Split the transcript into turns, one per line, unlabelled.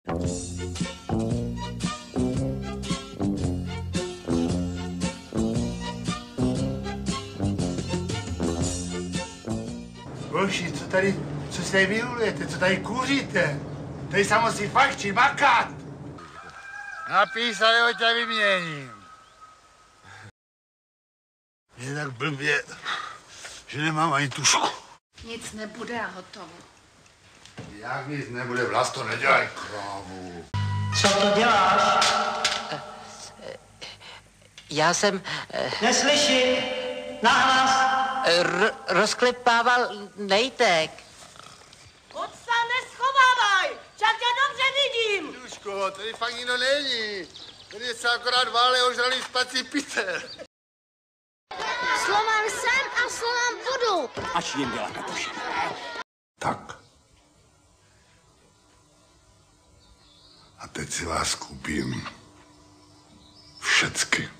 Boši, co se tady vylujete, co tady kouříte? Tady se musí fakt makat. Napísali, tě vyměním. Je tak blbě, že nemám ani tušku.
Nic nebude a hotovo.
Jak nic nebude, Vlasto, nedělaj krávu.
Co to děláš?
Já jsem...
Neslyším. Nahlas.
Rozklepával nejtek.
Moc se neschovávaj, však tě dobře vidím.
Duško, tady fakt nikdo není. Tady se akorát vále ožralý spací Peter.
Slovám jsem a slovám budu.
Až jim dělat katuši.
Tak. A teď si vás koupím všecky.